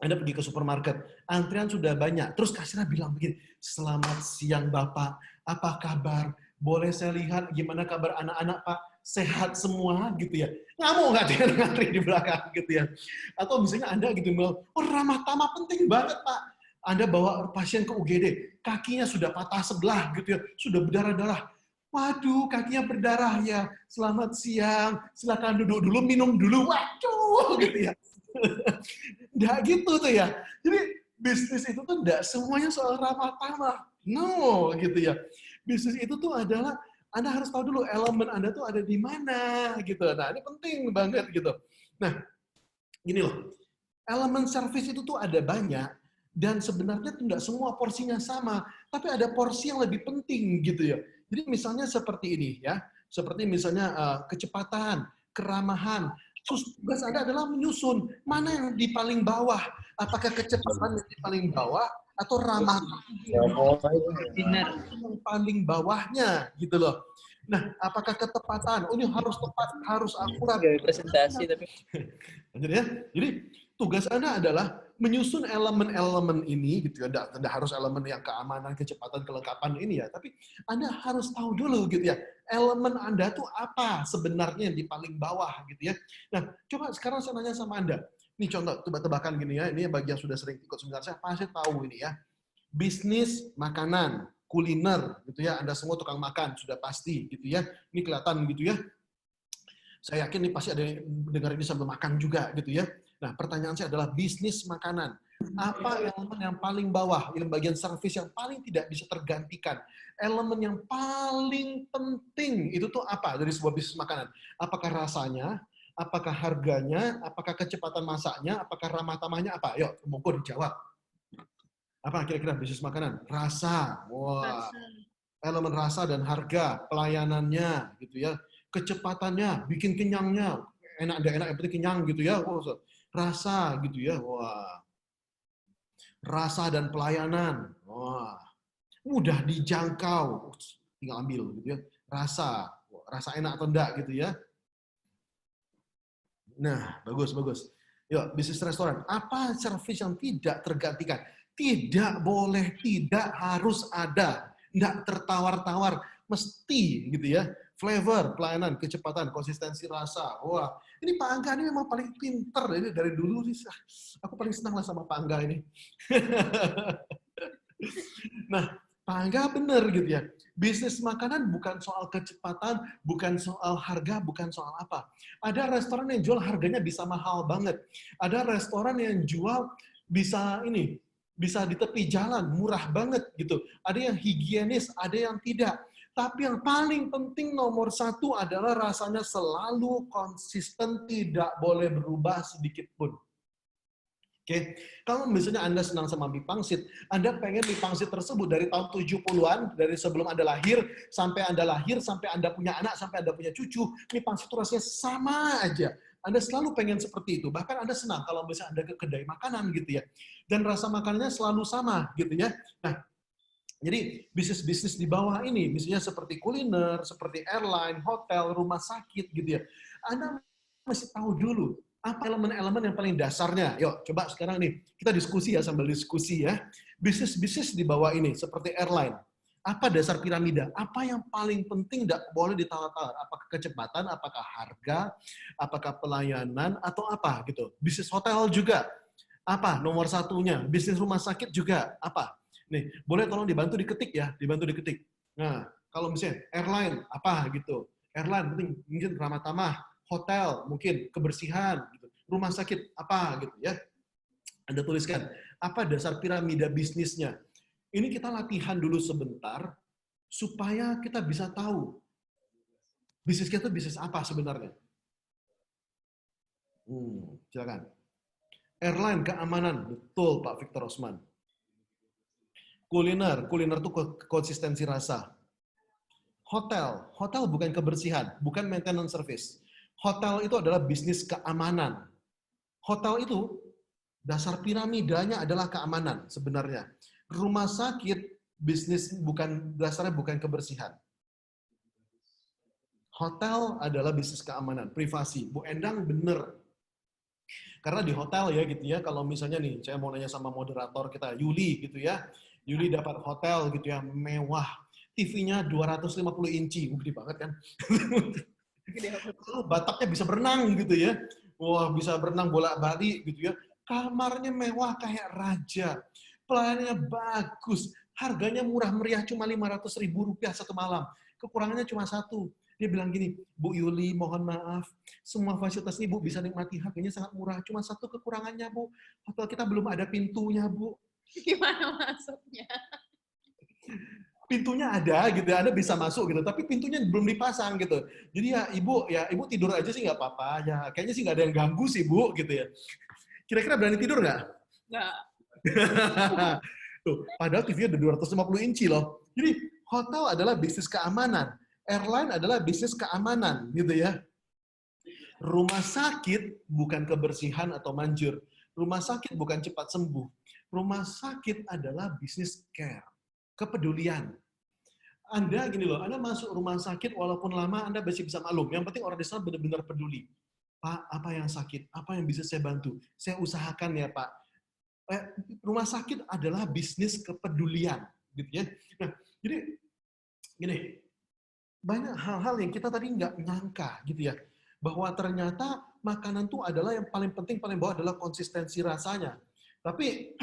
Anda pergi ke supermarket, antrian sudah banyak, terus kasirnya bilang begini, "Selamat siang Bapak, apa kabar? Boleh saya lihat gimana kabar anak-anak Pak? Sehat semua?" gitu ya. Nggak ada yang ngantri di belakang gitu ya. Atau misalnya Anda gitu bilang, "Oh ramah tamah penting banget Pak." Anda bawa pasien ke UGD, kakinya sudah patah sebelah gitu ya, sudah berdarah-darah. Waduh, kakinya berdarah ya. Selamat siang, silakan duduk dulu, minum dulu. Waduh, gitu ya. Nggak gitu tuh ya. Jadi bisnis itu tuh nggak semuanya soal ramah tamah. No, gitu ya. Bisnis itu tuh adalah Anda harus tahu dulu elemen Anda tuh ada di mana gitu. Nah, ini penting banget gitu. Nah, gini loh. Elemen service itu tuh ada banyak dan sebenarnya tuh nggak semua porsinya sama, tapi ada porsi yang lebih penting gitu ya. Jadi misalnya seperti ini ya, seperti misalnya kecepatan, keramahan. Tugas Anda adalah menyusun mana yang di paling bawah. Apakah kecepatan yang di paling bawah atau ramah yang paling bawahnya gitu loh. Nah, apakah ketepatan? Oh, ini harus tepat, harus akurat. Presentasi tapi. Jadi tugas Anda adalah menyusun elemen-elemen ini gitu ya. Tidak harus elemen yang keamanan, kecepatan, kelengkapan ini ya, tapi Anda harus tahu dulu gitu ya. Elemen Anda tuh apa sebenarnya yang di paling bawah gitu ya. Nah, coba sekarang saya nanya sama Anda. Ini contoh tebak-tebakan gini ya. Ini bagi yang sudah sering ikut seminar saya pasti tahu ini ya. Bisnis makanan, kuliner gitu ya. Anda semua tukang makan sudah pasti gitu ya. Ini kelihatan gitu ya. Saya yakin nih pasti ada yang dengar ini sambil makan juga gitu ya. Nah, pertanyaan saya adalah bisnis makanan. Apa elemen yang paling bawah, yang bagian service yang paling tidak bisa tergantikan? Elemen yang paling penting itu tuh apa dari sebuah bisnis makanan? Apakah rasanya? Apakah harganya? Apakah kecepatan masaknya? Apakah ramah tamahnya? Apa? Yuk, monggo dijawab. Apa kira-kira bisnis makanan? Rasa. Wah. Elemen rasa dan harga, pelayanannya gitu ya. Kecepatannya, bikin kenyangnya. Enak enggak enak yang penting kenyang gitu ya. Rasa gitu ya. Wah. Rasa dan pelayanan. Wah. Mudah dijangkau. Tinggal ambil gitu ya. Rasa. Rasa enak atau enggak gitu ya. Nah, bagus, bagus. Yuk, bisnis restoran. Apa servis yang tidak tergantikan? Tidak boleh, tidak harus ada. Nggak tertawar-tawar. Mesti gitu ya. Flavor, pelayanan, kecepatan, konsistensi rasa. Wah, ini Pak Angga ini memang paling pinter. Ini dari dulu sih, aku paling senang lah sama Pak Angga ini. Nah, Enggak bener gitu ya. Bisnis makanan bukan soal kecepatan, bukan soal harga, bukan soal apa. Ada restoran yang jual harganya bisa mahal banget. Ada restoran yang jual bisa bisa di tepi jalan, murah banget gitu. Ada yang higienis, ada yang tidak. Tapi yang paling penting nomor satu adalah rasanya selalu konsisten, tidak boleh berubah sedikit pun. Oke, kalau misalnya Anda senang sama mie pangsit, Anda pengen mie pangsit tersebut dari tahun 70-an, dari sebelum Anda lahir, sampai Anda punya anak, sampai Anda punya cucu, mie pangsit itu rasanya sama aja. Anda selalu pengen seperti itu. Bahkan Anda senang kalau misalnya Anda ke kedai makanan gitu ya. Dan rasa makanannya selalu sama gitu ya. Nah, jadi bisnis-bisnis di bawah ini, misalnya seperti kuliner, seperti airline, hotel, rumah sakit gitu ya. Anda mesti tahu dulu apa elemen-elemen yang paling dasarnya. Yuk, coba sekarang nih, kita diskusi ya, sambil diskusi ya. Bisnis-bisnis di bawah ini, seperti airline. Apa dasar piramida? Apa yang paling penting tidak boleh ditawar-tawar? Apakah kecepatan, apakah harga, apakah pelayanan, atau apa gitu. Bisnis hotel juga. Apa nomor satunya? Bisnis rumah sakit juga. Apa? Nih, boleh tolong dibantu diketik ya, dibantu diketik. Nah, kalau misalnya airline, apa gitu. Airline penting, mungkin ramah tamah, hotel, mungkin kebersihan, gitu. Rumah sakit, apa gitu ya. Anda tuliskan, apa dasar piramida bisnisnya. Ini kita latihan dulu sebentar, supaya kita bisa tahu, bisnis kita itu bisnis apa sebenarnya. Silakan. Airline, keamanan, betul Pak Victor Osman. Kuliner itu konsistensi rasa. Hotel bukan kebersihan, bukan maintenance service. Hotel itu adalah bisnis keamanan. Hotel itu dasar piramidanya adalah keamanan sebenarnya. Rumah sakit bisnis dasarnya bukan kebersihan. Hotel adalah bisnis keamanan, privasi. Bu Endang bener. Karena di hotel ya gitu ya, kalau misalnya nih saya mau nanya sama moderator kita Yuli gitu ya. Yuli dapat hotel gitu ya, mewah. TV-nya 250 inci, gede banget kan. Lalu batapnya bisa berenang gitu ya. Wah, bisa berenang bolak-balik gitu ya. Kamarnya mewah kayak raja. Pelayanannya bagus. Harganya murah meriah cuma Rp500.000 satu malam. Kekurangannya cuma satu. Dia bilang gini, Bu Yuli, mohon maaf, semua fasilitas ini Bu bisa nikmati, harganya sangat murah. Cuma satu kekurangannya Bu, hotel kita belum ada pintunya Bu. Gimana masuknya? Pintunya ada gitu, Anda bisa masuk gitu, tapi pintunya belum dipasang gitu. Jadi ya Ibu tidur aja sih nggak apa-apa, ya kayaknya sih nggak ada yang ganggu sih Bu gitu ya. Kira-kira berani tidur nggak? Nggak. Tuh, padahal TV-nya udah 250 inci loh. Jadi hotel adalah bisnis keamanan, airline adalah bisnis keamanan gitu ya. Rumah sakit bukan kebersihan atau manjur. Rumah sakit bukan cepat sembuh. Rumah sakit adalah bisnis care. Kepedulian. Anda gini loh, Anda masuk rumah sakit walaupun lama Anda masih bisa maklum. Yang penting orang di sana benar-benar peduli. Pak, apa yang sakit? Apa yang bisa saya bantu? Saya usahakan ya Pak. Rumah sakit adalah bisnis kepedulian, gitu ya. Nah, jadi gini, banyak hal-hal yang kita tadi nggak nyangka, gitu ya, bahwa ternyata makanan itu adalah yang paling penting, paling bawah adalah konsistensi rasanya. Tapi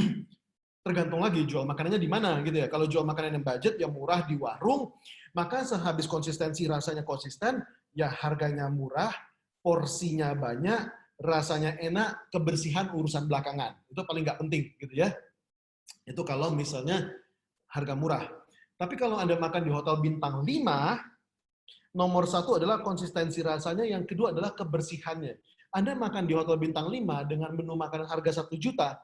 tergantung lagi jual makanannya di mana gitu ya. Kalau jual makanan yang budget, yang murah di warung, maka sehabis konsistensi rasanya konsisten, ya harganya murah, porsinya banyak, rasanya enak, kebersihan urusan belakangan. Itu paling nggak penting gitu ya. Itu kalau misalnya harga murah. Tapi kalau Anda makan di hotel bintang 5, nomor satu adalah konsistensi rasanya, yang kedua adalah kebersihannya. Anda makan di hotel bintang 5 dengan menu makanan harga 1 juta,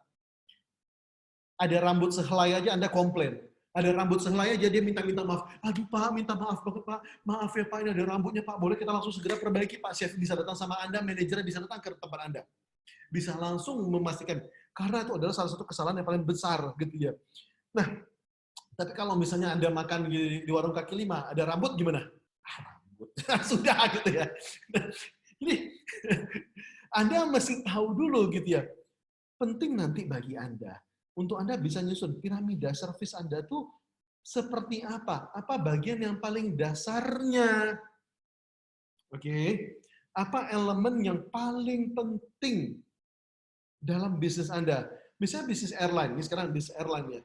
ada rambut sehelai aja Anda komplain. Ada rambut sehelai aja dia minta maaf. Aduh Pak, minta maaf banget Pak. Maaf ya Pak, ini ada rambutnya Pak. Boleh kita langsung segera perbaiki Pak. Chef bisa datang sama Anda, manajernya bisa datang ke tempat Anda. Bisa langsung memastikan. Karena itu adalah salah satu kesalahan yang paling besar gitu ya. Nah, tapi kalau misalnya Anda makan di warung kaki 5, ada rambut gimana? Rambut. Sudah gitu ya. Jadi, Anda mesti tahu dulu gitu ya. Penting nanti bagi Anda untuk Anda bisa nyusun piramida servis Anda tuh seperti apa? Apa bagian yang paling dasarnya? Oke. Apa elemen yang paling penting dalam bisnis Anda? Misalnya bisnis airline, ini sekarang bisnis airline ya.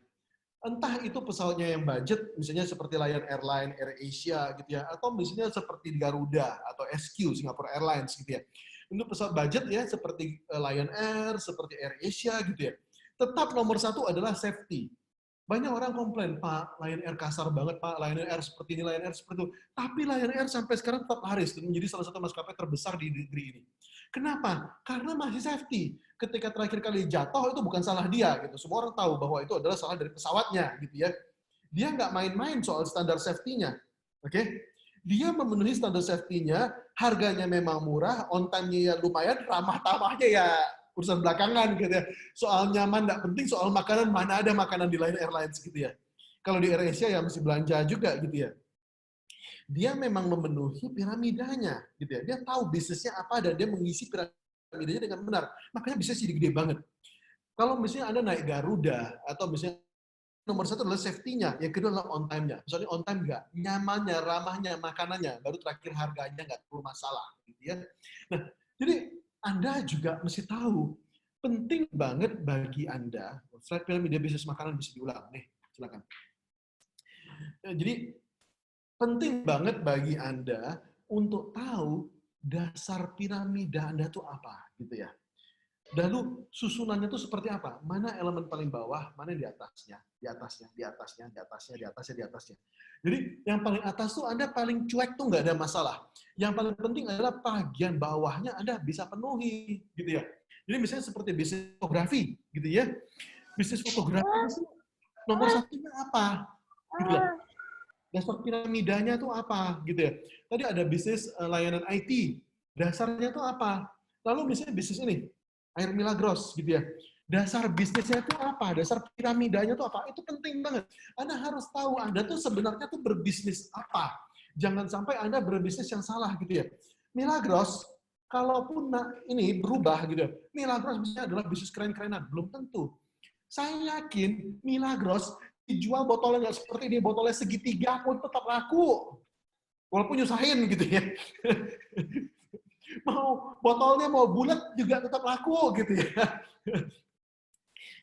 Entah itu pesawatnya yang budget, misalnya seperti Lion Airline, AirAsia gitu ya, atau misalnya seperti Garuda atau SQ, Singapore Airlines gitu ya. Untuk pesawat budget ya, seperti Lion Air, seperti AirAsia gitu ya. Tetap nomor satu adalah safety. Banyak orang komplain, Pak, Lion Air kasar banget, Pak, Lion Air seperti ini, Lion Air seperti itu. Tapi Lion Air sampai sekarang tetap laris dan menjadi salah satu maskapai terbesar di negeri ini. Kenapa? Karena masih safety. Ketika terakhir kali jatuh itu bukan salah dia, gitu. Semua orang tahu bahwa itu adalah salah dari pesawatnya, gitu ya. Dia nggak main-main soal standar safety-nya, oke? Dia memenuhi standar safety-nya, harganya memang murah, on time-nya ya lumayan, ramah-tamahnya ya urusan belakangan gitu ya. Soal nyaman nggak penting, soal makanan mana ada makanan di Lion Airlines gitu ya. Kalau di AirAsia ya mesti belanja juga gitu ya. Dia memang memenuhi piramidanya gitu ya. Dia tahu bisnisnya apa dan dia mengisi piramidanya dengan benar. Makanya bisnisnya jadi gede banget. Kalau misalnya Anda naik Garuda atau misalnya nomor satu adalah safety-nya, yang kedua adalah on time-nya. Misalnya on time nggak, nyamannya, ramahnya, makanannya, baru terakhir harganya nggak perlu masalah gitu ya. Nah, jadi Anda juga mesti tahu, penting banget bagi Anda, slide piramida bisnis makanan bisa diulang. Nih, silakan. Jadi, penting banget bagi Anda untuk tahu dasar piramida Anda itu apa, gitu ya. Lalu susunannya itu seperti apa? Mana elemen paling bawah, mana di atasnya, di atasnya, di atasnya, di atasnya, di atasnya, di atasnya. Jadi yang paling atas tuh Anda paling cuek tuh nggak ada masalah. Yang paling penting adalah bagian bawahnya Anda bisa penuhi, gitu ya. Jadi misalnya seperti bisnis fotografi, gitu ya. Bisnis fotografi itu nomor satunya apa? Gitu lah. Dasar piramidanya tuh apa, gitu ya. Tadi ada bisnis layanan IT, dasarnya tuh apa? Lalu misalnya bisnis ini, Air Milagros gitu ya. Dasar bisnisnya itu apa? Dasar piramidanya itu apa? Itu penting banget. Anda harus tahu Anda tuh sebenarnya tuh berbisnis apa. Jangan sampai Anda berbisnis yang salah gitu ya. Milagros, kalaupun ini berubah gitu ya. Milagros misalnya adalah bisnis keren-kerenan. Belum tentu. Saya yakin Milagros dijual botolnya nggak seperti ini, botolnya segitiga pun tetap laku. Walaupun nyusahin gitu ya. Mau botolnya mau bulat juga tetap laku gitu ya.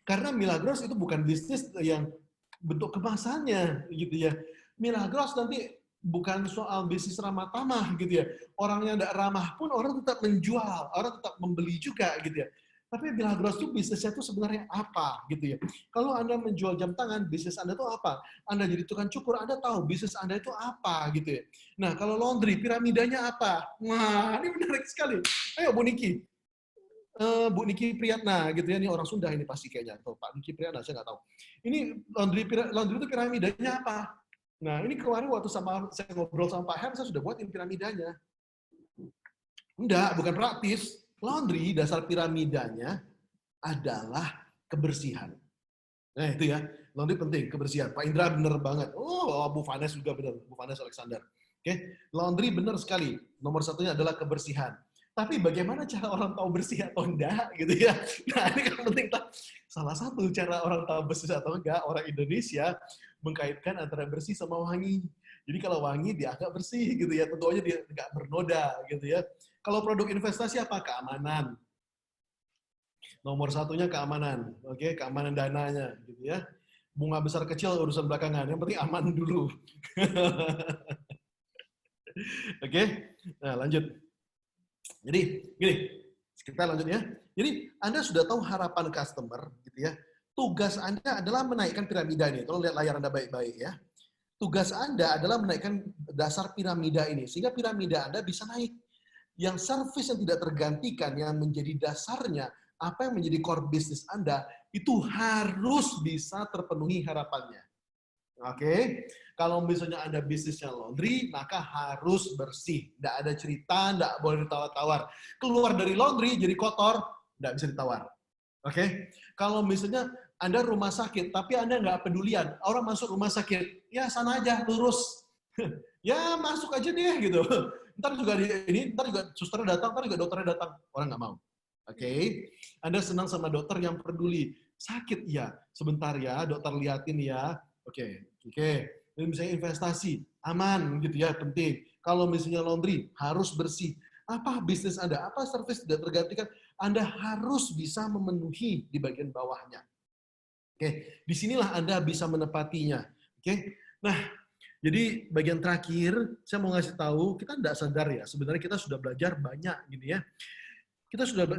Karena Milagros itu bukan bisnis yang bentuk kemasannya gitu ya. Milagros nanti bukan soal bisnis ramah tamah gitu ya. Orang yang tidak ramah pun orang tetap menjual, orang tetap membeli juga gitu ya. Tapi Milagros itu bisnisnya itu sebenarnya apa gitu ya. Kalau Anda menjual jam tangan, bisnis Anda itu apa? Anda jadi tukang cukur, Anda tahu bisnis Anda itu apa gitu ya. Nah, kalau laundry, piramidanya apa? Wah, ini menarik sekali. Ayo Bu Niki. Bu Niki Priyatna gitu ya, ini orang Sunda ini pasti kayaknya. Atau Pak Niki Priyatna, saya nggak tahu. Ini laundry itu piramidanya apa? Nah, ini kemarin waktu saya ngobrol sama Pak Her, saya sudah buatin piramidanya. Enggak, bukan praktis. Laundry, dasar piramidanya adalah kebersihan. Nah, itu ya. Laundry penting, kebersihan. Pak Indra benar banget. Oh, Bu Vanes juga benar. Bu Vanes Alexander. Oke, laundry benar sekali. Nomor satunya adalah kebersihan. Tapi bagaimana cara orang tahu bersih atau enggak gitu ya. Nah, ini kan penting. Salah satu cara orang tahu bersih atau enggak, orang Indonesia mengkaitkan antara bersih sama wangi. Jadi kalau wangi dia agak bersih gitu ya. Tentu aja dia enggak bernoda gitu ya. Kalau produk investasi apa? Keamanan. Nomor satunya keamanan. Oke, keamanan dananya gitu ya. Bunga besar kecil urusan belakangan. Yang penting aman dulu. Oke, nah lanjut. Jadi, gini, kita lanjut ya. Jadi, Anda sudah tahu harapan customer, gitu ya. Tugas Anda adalah menaikkan piramida ini. Tolong lihat layar Anda baik-baik ya. Tugas Anda adalah menaikkan dasar piramida ini, sehingga piramida Anda bisa naik. Yang service yang tidak tergantikan, yang menjadi dasarnya, apa yang menjadi core bisnis Anda, itu harus bisa terpenuhi harapannya. Oke, kalau misalnya Anda bisnisnya laundry, maka harus bersih. Nggak ada cerita, nggak boleh ditawar-tawar. Keluar dari laundry jadi kotor, nggak bisa ditawar. Oke, kalau misalnya Anda rumah sakit, tapi Anda nggak pedulian, orang masuk rumah sakit, ya sana aja, lurus. Ya masuk aja deh gitu. Ntar juga ntar juga suster datang, ntar juga dokternya datang. Orang nggak mau. Oke, Anda senang sama dokter yang peduli. Sakit ya, sebentar ya, dokter liatin ya. Oke. Dan misalnya investasi, aman gitu ya, penting. Kalau misalnya laundry, harus bersih. Apa bisnis Anda, apa service tidak tergantikan, Anda harus bisa memenuhi di bagian bawahnya. Oke, disinilah Anda bisa menepatinya. Oke, nah jadi bagian terakhir saya mau ngasih tahu, kita tidak sadar ya, sebenarnya kita sudah belajar banyak gitu ya.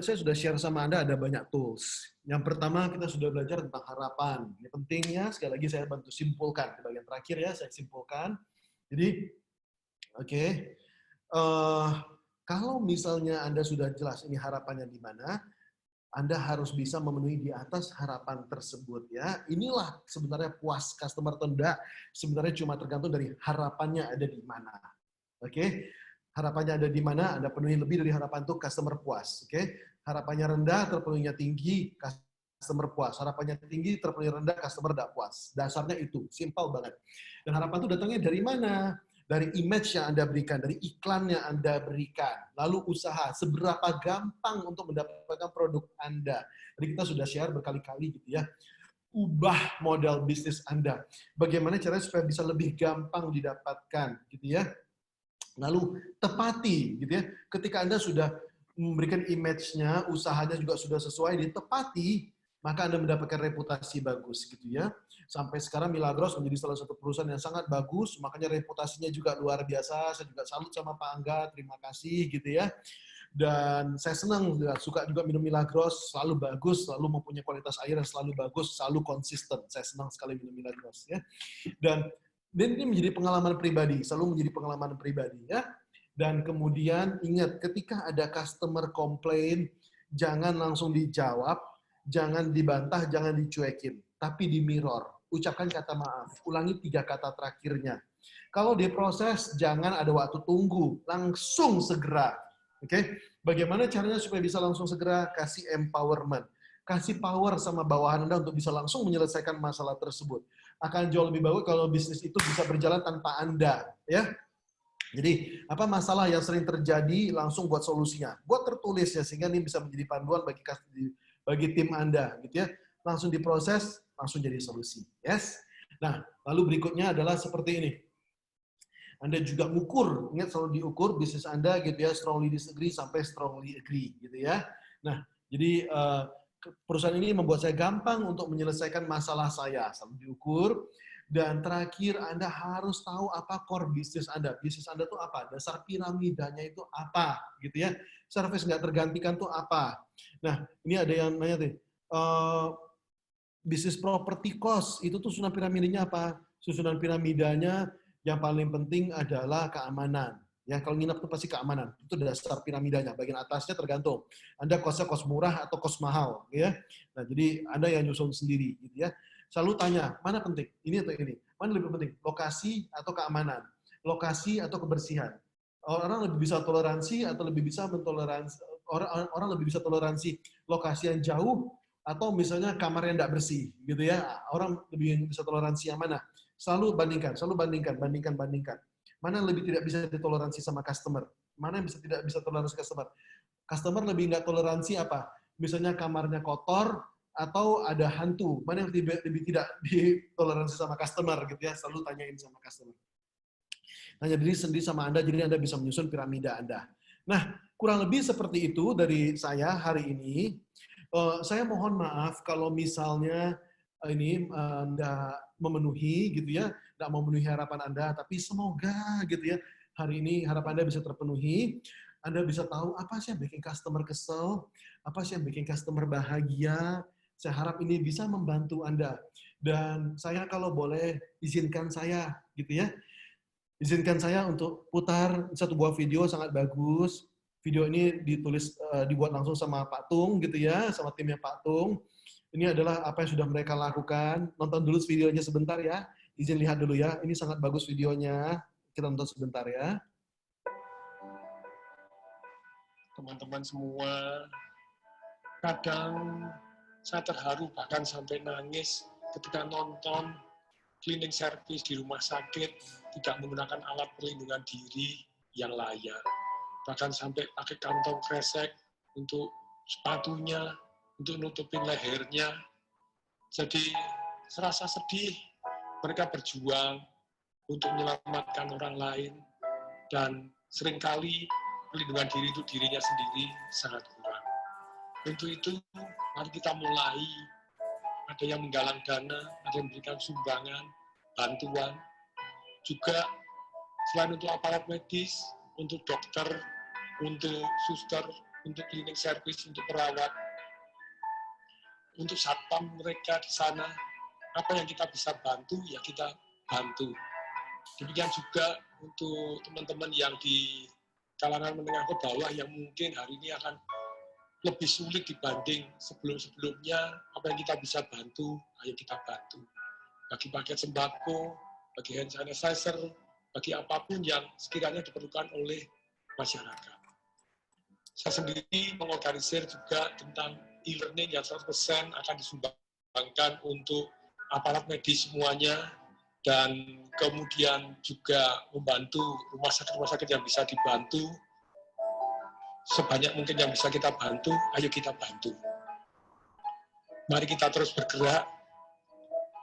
Saya sudah share sama Anda ada banyak tools. Yang pertama kita sudah belajar tentang harapan. Ini pentingnya, sekali lagi saya bantu simpulkan. Di bagian terakhir ya, saya simpulkan. Jadi, oke, kalau misalnya Anda sudah jelas ini harapannya di mana, Anda harus bisa memenuhi di atas harapan tersebut ya. Inilah sebenarnya puas customer atau enggak, sebenarnya cuma tergantung dari harapannya ada di mana. Oke? Harapannya ada di mana, Anda penuhi lebih dari harapan itu customer puas. Oke? Harapannya rendah, terpenuhinya tinggi, customer puas. Harapannya tinggi, terpenuhi rendah, customer tidak puas. Dasarnya itu, simpel banget. Dan harapan itu datangnya dari mana? Dari image yang Anda berikan, dari iklan yang Anda berikan. Lalu usaha, seberapa gampang untuk mendapatkan produk Anda. Jadi kita sudah share berkali-kali gitu ya. Ubah model bisnis Anda. Bagaimana caranya supaya bisa lebih gampang didapatkan gitu ya. Lalu tepati gitu ya. Ketika Anda sudah memberikan image-nya, usahanya juga sudah sesuai, ditepati, maka Anda mendapatkan reputasi bagus gitu ya. Sampai sekarang Milagros menjadi salah satu perusahaan yang sangat bagus, makanya reputasinya juga luar biasa. Saya juga salut sama Pak Angga, terima kasih gitu ya. Dan saya senang, suka juga minum Milagros, selalu bagus, selalu mempunyai kualitas air yang selalu bagus, selalu konsisten. Saya senang sekali minum Milagros ya. Dan ini menjadi pengalaman pribadi, selalu menjadi pengalaman pribadi ya. Dan kemudian ingat, ketika ada customer komplain, jangan langsung dijawab, jangan dibantah, jangan dicuekin, tapi di mirror. Ucapkan kata maaf, ulangi 3 kata terakhirnya. Kalau diproses, jangan ada waktu tunggu, langsung segera. Oke? Bagaimana caranya supaya bisa langsung segera? Kasih empowerment. Kasih power sama bawahan Anda untuk bisa langsung menyelesaikan masalah tersebut. Akan jauh lebih bagus kalau bisnis itu bisa berjalan tanpa Anda, ya. Jadi, apa masalah yang sering terjadi, langsung buat solusinya. Buat tertulis ya, sehingga ini bisa menjadi panduan bagi tim Anda, gitu ya. Langsung diproses, langsung jadi solusi. Yes. Nah, lalu berikutnya adalah seperti ini. Anda juga mengukur, ingat selalu diukur bisnis Anda gitu ya, strongly disagree sampai strongly agree gitu ya. Nah, jadi perusahaan ini membuat saya gampang untuk menyelesaikan masalah saya, selalu diukur. Dan terakhir, Anda harus tahu apa core bisnis Anda. Bisnis Anda itu apa? Dasar piramidanya itu apa? Gitu ya. Service nggak tergantikan itu apa? Nah, ini ada yang nanya nih, bisnis property cost, itu tuh susunan piramidanya apa? Susunan piramidanya yang paling penting adalah keamanan. Ya, kalau nginap itu pasti keamanan. Itu dasar piramidanya. Bagian atasnya tergantung. Anda kosnya kos murah atau kos mahal, ya. Nah, jadi Anda yang nyusun sendiri, gitu ya. Selalu tanya, mana penting? Ini atau ini? Mana lebih penting? Lokasi atau keamanan? Lokasi atau kebersihan? Orang lebih bisa toleransi atau lebih bisa mentoleransi, orang lebih bisa toleransi lokasi yang jauh atau misalnya kamar yang tidak bersih, gitu ya. Orang lebih bisa toleransi yang mana? Selalu bandingkan. Mana yang lebih tidak bisa ditoleransi sama customer? Mana yang tidak bisa toleransi customer? Customer lebih nggak toleransi apa? Misalnya kamarnya kotor atau ada hantu. Mana yang lebih tidak ditoleransi sama customer gitu ya? Selalu tanyain sama customer. Tanya diri sendiri sama Anda, jadi Anda bisa menyusun piramida Anda. Nah, kurang lebih seperti itu dari saya hari ini. Saya mohon maaf kalau misalnya ini nggak memenuhi gitu ya, nggak memenuhi harapan Anda, tapi semoga gitu ya hari ini harapan Anda bisa terpenuhi. Anda bisa tahu apa sih yang bikin customer kesel, apa sih yang bikin customer bahagia. Saya harap ini bisa membantu Anda. Dan saya kalau boleh izinkan saya gitu ya, izinkan saya untuk putar satu buah video sangat bagus. Video ini dibuat langsung sama Pak Tung gitu ya, sama timnya Pak Tung. Ini adalah apa yang sudah mereka lakukan. Nonton dulu videonya sebentar ya. Izin lihat dulu ya. Ini sangat bagus videonya. Kita nonton sebentar ya. Teman-teman semua, kadang saya terharu bahkan sampai nangis ketika nonton cleaning service di rumah sakit tidak menggunakan alat perlindungan diri yang layak. Bahkan sampai pakai kantong kresek untuk sepatunya, untuk nutupin lehernya. Jadi serasa sedih. Mereka berjuang untuk menyelamatkan orang lain. Dan seringkali perlindungan diri itu dirinya sendiri sangat kurang. Untuk itu, mari kita mulai ada yang menggalang dana, ada yang memberikan sumbangan, bantuan. Juga selain untuk aparat medis, untuk dokter, untuk suster, untuk cleaning service, untuk perawat, untuk satpam mereka di sana, apa yang kita bisa bantu, ya kita bantu. Demikian juga untuk teman-teman yang di kalangan menengah ke bawah yang mungkin hari ini akan lebih sulit dibanding sebelum-sebelumnya, apa yang kita bisa bantu, ayo kita bantu. Bagi paket sembako, bagi hand sanitizer, bagi apapun yang sekiranya diperlukan oleh masyarakat. Saya sendiri mengorganisir juga tentang e-learning yang 100% akan disumbangkan untuk aparat medis semuanya, dan kemudian juga membantu rumah sakit yang bisa dibantu. Sebanyak mungkin yang bisa kita bantu, ayo kita bantu. Mari kita terus bergerak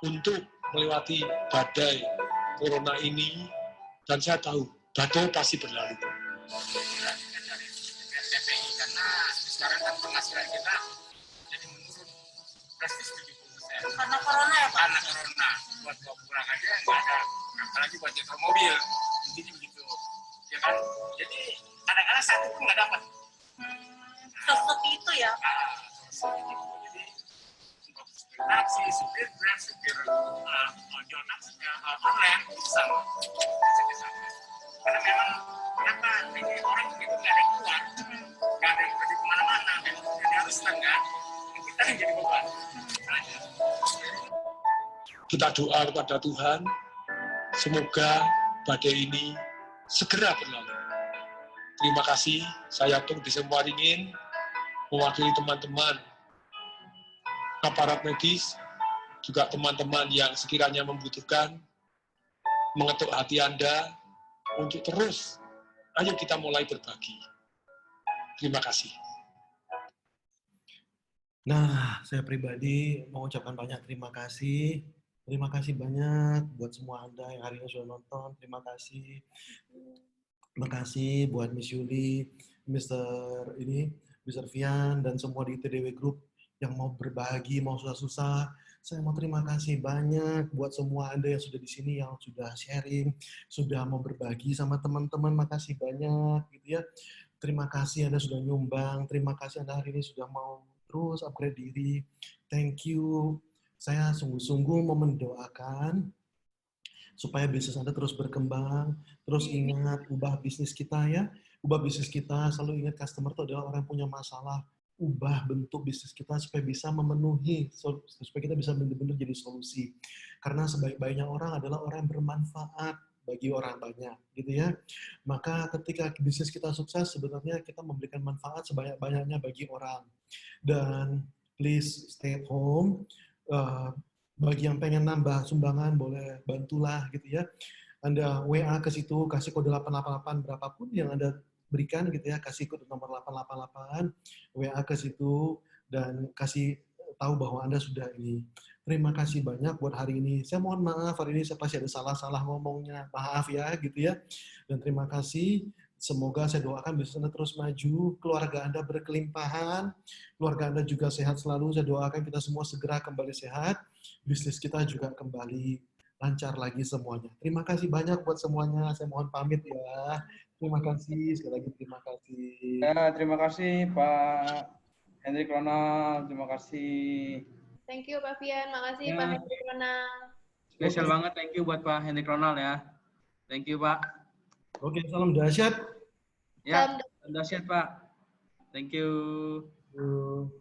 untuk melewati badai corona ini, dan saya tahu badai pasti berlalu. Karena sekarang kan penghasilan kita jadi menurun drastis 70%. Karena corona ya Pak? Karena corona. Buat bawa pulang aja nggak ada, apalagi buat nyetor mobil. Intinya begitu. Ya kan? Jadi kadang-kadang satu pun nggak dapat. Seperti itu ya? Seperti itu. Jadi untuk supir taksi, supir Grab, supir ojol taksi, online itu sama. Karena memang kenapa ini orang begitu nggak ada yang keluar, nggak ada yang pergi kemana-mana, jadi harus setengah, kita yang jadi beban. Kita doa kepada Tuhan, semoga badai ini segera berlalu. Terima kasih, saya Tung di Semwaringin, mewakili teman-teman aparat medis, juga teman-teman yang sekiranya membutuhkan, mengetuk hati Anda untuk terus, ayo kita mulai berbagi. Terima kasih. Nah, saya pribadi mengucapkan banyak terima kasih. Terima kasih banyak buat semua Anda yang hari ini sudah nonton. Terima kasih. Terima kasih buat Miss Yuli, Mr. Fian, dan semua di TDW Group yang mau berbagi, mau susah-susah. Saya mau terima kasih banyak buat semua Anda yang sudah di sini, yang sudah sharing, sudah mau berbagi sama teman-teman. Makasih banyak, gitu ya. Terima kasih Anda sudah nyumbang. Terima kasih Anda hari ini sudah mau terus upgrade diri. Thank you. Saya sungguh-sungguh mau mendoakan supaya bisnis Anda terus berkembang. Terus ingat, ubah bisnis kita ya. Ubah bisnis kita, selalu ingat customer itu adalah orang yang punya masalah. Ubah bentuk bisnis kita supaya bisa memenuhi, supaya kita bisa benar-benar jadi solusi. Karena sebaik-baiknya orang adalah orang yang bermanfaat bagi orang banyak, gitu ya. Maka ketika bisnis kita sukses, sebenarnya kita memberikan manfaat sebanyak-banyaknya bagi orang. Dan please stay at home. Bagi yang pengen nambah sumbangan, boleh bantulah, gitu ya. Anda WA ke situ, kasih kode 888 berapapun yang Anda berikan, gitu ya, kasih kode nomor 888, WA ke situ, dan kasih tahu bahwa Anda sudah ini. Terima kasih banyak buat hari ini. Saya mohon maaf, hari ini saya pasti ada salah-salah ngomongnya. Maaf ya, gitu ya. Dan terima kasih. Semoga saya doakan bisnis Anda terus maju, keluarga Anda berkelimpahan, keluarga Anda juga sehat selalu. Saya doakan kita semua segera kembali sehat, bisnis kita juga kembali lancar lagi semuanya. Terima kasih banyak buat semuanya. Saya mohon pamit ya. Terima kasih, sekali lagi terima kasih. Ya, terima kasih Pak Hendrik Ronald, terima kasih. Thank you Pak Fian, makasih Ya. Pak Hendrik Ronald. Spesial banget, thank you buat Pak Hendrik Ronald ya. Thank you Pak. Oke, salam dahsyat. Ya, dahsyat Pak. Thank you. Yuk.